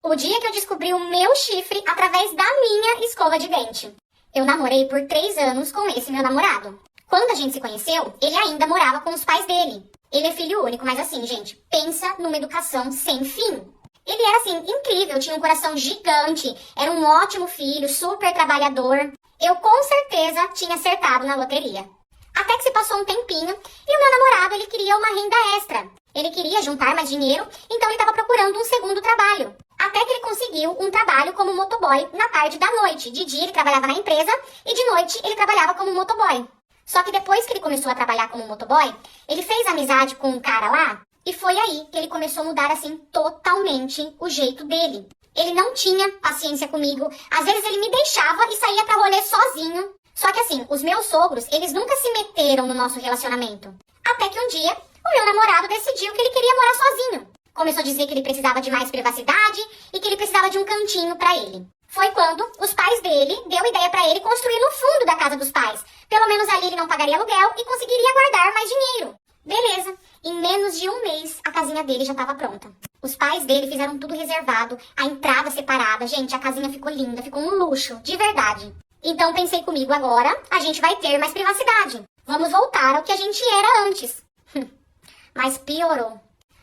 O dia que eu descobri o meu chifre através da minha escova de dente. Eu namorei por 3 anos com esse meu namorado. Quando a gente se conheceu, ele ainda morava com os pais dele. Ele é filho único, mas assim, gente, pensa numa educação sem fim. Ele era assim, incrível, tinha um coração gigante, era um ótimo filho, super trabalhador. Eu com certeza tinha acertado na loteria. Até que se passou um tempinho e o meu namorado, ele queria uma renda extra. Ele queria juntar mais dinheiro, então ele estava procurando um segundo trabalho. Até que ele conseguiu um trabalho como motoboy na tarde da noite. De dia ele trabalhava na empresa e de noite ele trabalhava como motoboy. Só que depois que ele começou a trabalhar como motoboy, ele fez amizade com um cara lá e foi aí que ele começou a mudar assim totalmente o jeito dele. Ele não tinha paciência comigo, às vezes ele me deixava e saía pra rolê sozinho. Só que assim, os meus sogros, eles nunca se meteram no nosso relacionamento. Até que um dia, o meu namorado decidiu que ele queria morar sozinho. Começou a dizer que ele precisava de mais privacidade e que ele precisava de um cantinho pra ele. Foi quando os pais dele deu ideia pra ele construir no fundo da casa dos pais. Pelo menos ali ele não pagaria aluguel e conseguiria guardar mais dinheiro. Beleza. Em menos de um mês, a casinha dele já estava pronta. Os pais dele fizeram tudo reservado, a entrada separada. Gente, a casinha ficou linda, ficou um luxo, de verdade. Então pensei comigo, agora a gente vai ter mais privacidade. Vamos voltar ao que a gente era antes. Mas piorou.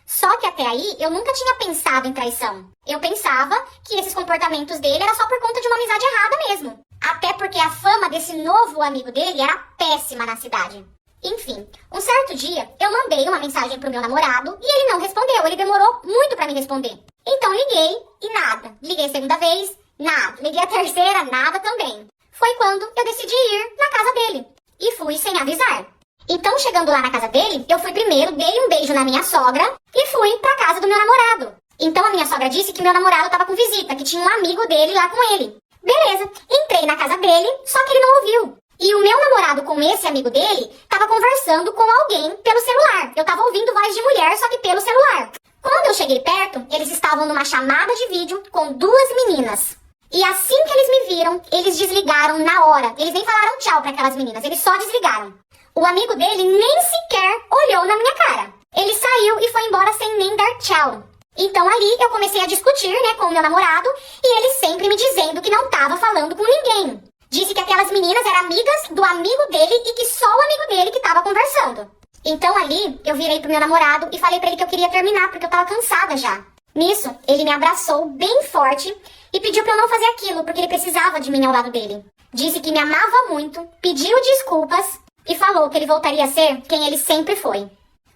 Só que até aí eu nunca tinha pensado em traição. Eu pensava que esses comportamentos dele era só por conta de uma amizade errada mesmo. Até porque a fama desse novo amigo dele era péssima na cidade. Enfim, um certo dia eu mandei uma mensagem pro meu namorado e ele não respondeu, ele demorou muito pra me responder. Então liguei e nada. Liguei a segunda vez, nada. Liguei a terceira, nada também. Foi quando eu decidi ir na casa dele. E fui sem avisar. Então, chegando lá na casa dele, eu fui primeiro, dei um beijo na minha sogra e fui pra casa do meu namorado. Então a minha sogra disse que meu namorado tava com visita, que tinha um amigo dele lá com ele. Beleza, entrei na casa dele, só que ele não ouviu. E o meu namorado com esse amigo dele tava conversando com alguém pelo celular. Eu tava ouvindo voz de mulher, só que pelo celular. Quando eu cheguei perto, eles estavam numa chamada de vídeo com 2 meninas. E assim que eles me viram, eles desligaram na hora. Eles nem falaram tchau para aquelas meninas, eles só desligaram. O amigo dele nem sequer olhou na minha cara. Ele saiu e foi embora sem nem dar tchau. Então ali eu comecei a discutir, com o meu namorado e ele sempre me dizendo que não tava falando com ninguém. Disse que aquelas meninas eram amigas do amigo dele e que só o amigo dele que tava conversando. Então ali eu virei pro meu namorado e falei pra ele que eu queria terminar porque eu tava cansada já. Nisso, ele me abraçou bem forte e pediu pra eu não fazer aquilo porque ele precisava de mim ao lado dele. Disse que me amava muito, pediu desculpas e falou que ele voltaria a ser quem ele sempre foi.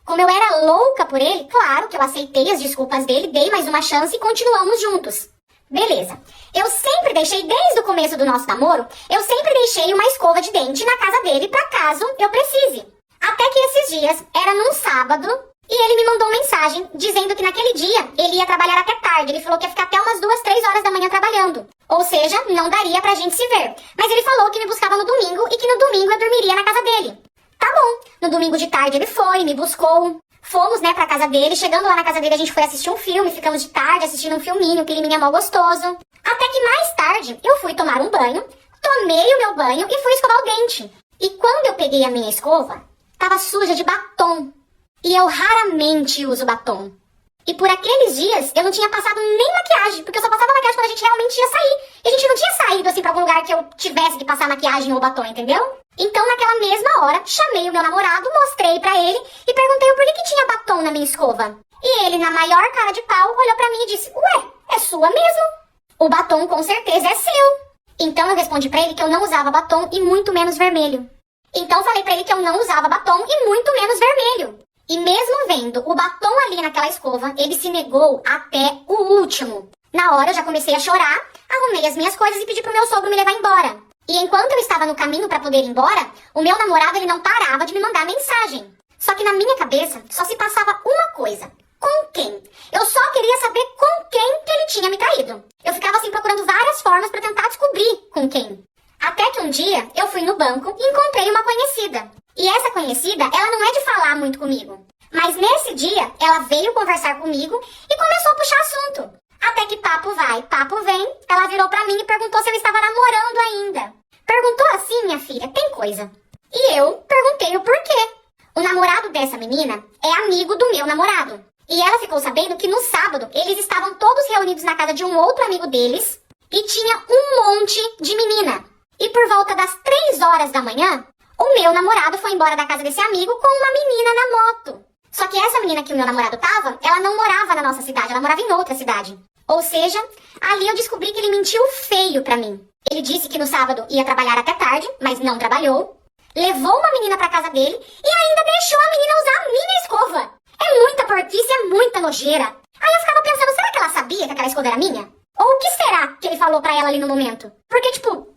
Como eu era louca por ele, claro que eu aceitei as desculpas dele, dei mais uma chance e continuamos juntos. Beleza. Eu sempre deixei, desde o começo do nosso namoro, eu sempre deixei uma escova de dente na casa dele pra caso eu precise. Até que esses dias, era num sábado, e ele me mandou mensagem dizendo que naquele dia ele ia trabalhar até tarde. Ele falou que ia ficar até umas 2, 3 horas da manhã trabalhando. Ou seja, não daria pra gente se ver. Mas ele falou que me buscava no domingo e que no domingo eu dormiria na casa dele. Tá bom. No domingo de tarde ele foi, me buscou. Fomos, pra casa dele. Chegando lá na casa dele, a gente foi assistir um filme. Ficamos de tarde assistindo um filminho, um climinha mó gostoso. Até que mais tarde, eu fui tomar um banho, tomei o meu banho e fui escovar o dente. E quando eu peguei a minha escova, tava suja de batom. E eu raramente uso batom. E por aqueles dias, eu não tinha passado nem maquiagem, porque eu só passava maquiagem quando a gente realmente ia sair. E a gente não tinha saído, assim, pra algum lugar que eu tivesse que passar maquiagem ou batom, entendeu? Então, naquela mesma hora, chamei o meu namorado, mostrei pra ele e perguntei o porquê que tinha batom na minha escova. E ele, na maior cara de pau, olhou pra mim e disse, ué, é sua mesmo? O batom com certeza é seu. Então eu respondi pra ele que eu não usava batom e muito menos vermelho. Então falei pra ele que eu não usava batom e muito menos vermelho. E mesmo vendo o batom ali naquela escova, ele se negou até o último. Na hora eu já comecei a chorar, arrumei as minhas coisas e pedi pro meu sogro me levar embora. E enquanto eu estava no caminho para poder ir embora, o meu namorado ele não parava de me mandar mensagem. Só que na minha cabeça só se passava uma coisa. Com quem? Eu só queria saber com quem que ele tinha me traído. Eu ficava assim procurando várias formas para tentar descobrir com quem. Até que um dia eu fui no banco e encontrei uma conhecida. E essa conhecida, ela não é de falar muito comigo. Mas nesse dia, ela veio conversar comigo e começou a puxar assunto. Até que papo vai, papo vem, ela virou pra mim e perguntou se eu estava namorando ainda. Perguntou assim, minha filha, tem coisa. E eu perguntei o porquê. O namorado dessa menina é amigo do meu namorado. E ela ficou sabendo que no sábado eles estavam todos reunidos na casa de um outro amigo deles e tinha um monte de menina. E por volta das 3 horas da manhã, o meu namorado foi embora da casa desse amigo com uma menina na moto. Só que essa menina que o meu namorado tava, ela não morava na nossa cidade, ela morava em outra cidade. Ou seja, ali eu descobri que ele mentiu feio pra mim. Ele disse que no sábado ia trabalhar até tarde, mas não trabalhou. Levou uma menina pra casa dele e ainda deixou a menina usar a minha escova. É muita porquice, é muita nojeira. Aí eu ficava pensando, será que ela sabia que aquela escova era minha? Ou o que será que ele falou pra ela ali no momento? Porque, tipo,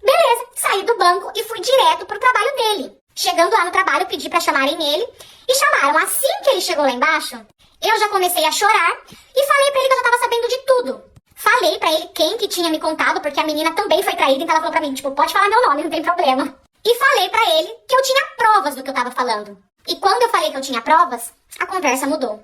beleza, saí do banco e fui direto pro trabalho dele. Chegando lá no trabalho, pedi pra chamarem ele e chamaram. Assim que ele chegou lá embaixo, eu já comecei a chorar e falei pra ele que eu já tava sabendo de tudo. Falei pra ele quem que tinha me contado, porque a menina também foi traída, então ela falou pra mim, tipo, pode falar meu nome, não tem problema. E falei pra ele que eu tinha provas do que eu tava falando. E quando eu falei que eu tinha provas, a conversa mudou.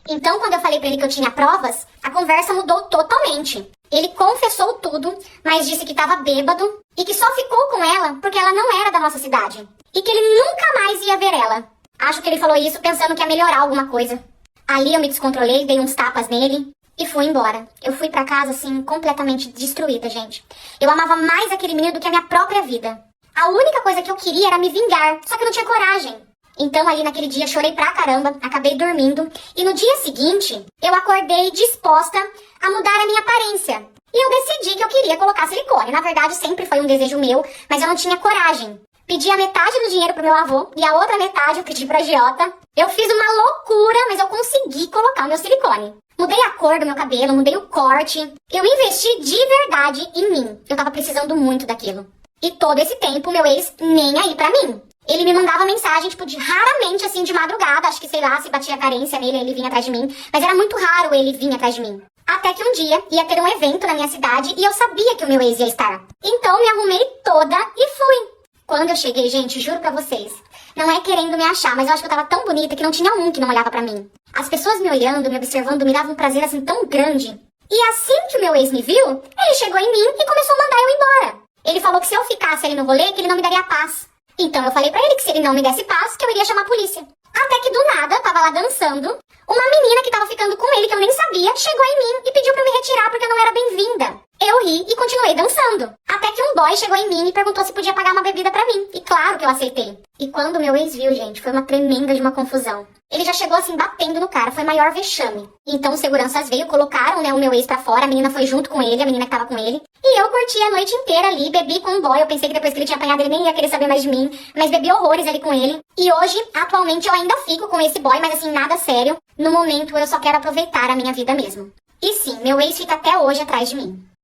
Então, quando eu falei pra ele que eu tinha provas, a conversa mudou totalmente. Ele confessou tudo, mas disse que tava bêbado e que só ficou com ela porque ela não era da nossa cidade. E que ele nunca mais ia ver ela. Acho que ele falou isso pensando que ia melhorar alguma coisa. Ali eu me descontrolei, dei uns tapas nele e fui embora. Eu fui pra casa, assim, completamente destruída, gente. Eu amava mais aquele menino do que a minha própria vida. A única coisa que eu queria era me vingar, só que eu não tinha coragem. Então ali naquele dia chorei pra caramba, acabei dormindo. E no dia seguinte, eu acordei disposta a mudar a minha aparência. E eu decidi que eu queria colocar silicone. Na verdade, sempre foi um desejo meu, mas eu não tinha coragem. Pedi a metade do dinheiro pro meu avô e a outra metade eu pedi pra agiota. Eu fiz uma loucura, mas eu consegui colocar o meu silicone. Mudei a cor do meu cabelo, mudei o corte. Eu investi de verdade em mim. Eu tava precisando muito daquilo. E todo esse tempo, meu ex nem aí pra mim. Ele me mandava mensagem, tipo, raramente, assim, de madrugada. Acho que, sei lá, se batia carência nele, ele vinha atrás de mim. Mas era muito raro ele vir atrás de mim. Até que um dia ia ter um evento na minha cidade e eu sabia que o meu ex ia estar. Então me arrumei toda e fui. Quando eu cheguei, gente, juro pra vocês, não é querendo me achar, mas eu acho que eu tava tão bonita que não tinha um que não olhava pra mim. As pessoas me olhando, me observando, me davam um prazer, assim, tão grande. E assim que o meu ex me viu, ele chegou em mim e começou a mandar eu embora. Ele falou que se eu ficasse ali no rolê, que ele não me daria paz. Então eu falei pra ele que se ele não me desse paz, que eu iria chamar a polícia. Até que do nada, eu tava lá dançando, uma menina que tava ficando com ele, que eu nem sabia, chegou em mim e pediu pra eu me retirar porque eu não era bem-vinda. Eu ri e continuei dançando. Até que um boy chegou em mim e perguntou se podia pagar uma bebida pra mim. E claro que eu aceitei. E quando meu ex viu, gente, foi uma tremenda de uma confusão. Ele já chegou assim, batendo no cara, foi maior vexame. Então os seguranças veio, colocaram, né, o meu ex pra fora, a menina foi junto com ele, a menina que tava com ele. E eu curti a noite inteira ali, bebi com o boy, eu pensei que depois que ele tinha apanhado ele nem ia querer saber mais de mim. Mas bebi horrores ali com ele. E hoje, atualmente, eu ainda fico com esse boy, mas assim, nada sério. No momento, eu só quero aproveitar a minha vida mesmo. E sim, meu ex fica até hoje atrás de mim.